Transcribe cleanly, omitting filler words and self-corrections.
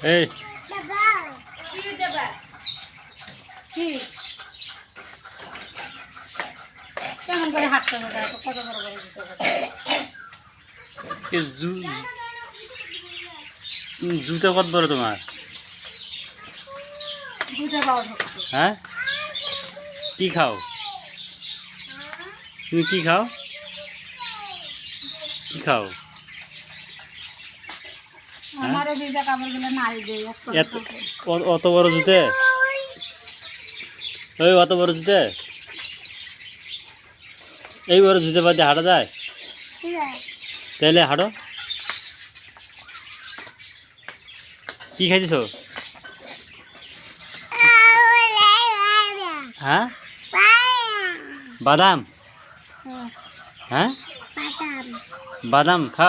এই কেমন করে হাঁটতে হবে কত বড় বড় জুতো জুতো কত বড় তোমার? দুটো পাওয়া যাচ্ছে। হ্যাঁ, কি খাও তুমি? কি খাও? কি খাও? আমারও ভিজা কাপড়গুলো নাই দেয় অত বড় জুতে? ওই অত বড় জুতে? এই বড় জুতে বাদে হাঁটা যায়? তাহলে হাঁটো। কি খাইছিস? হ্যাঁ, বাদাম। হ্যাঁ, বাদাম খা।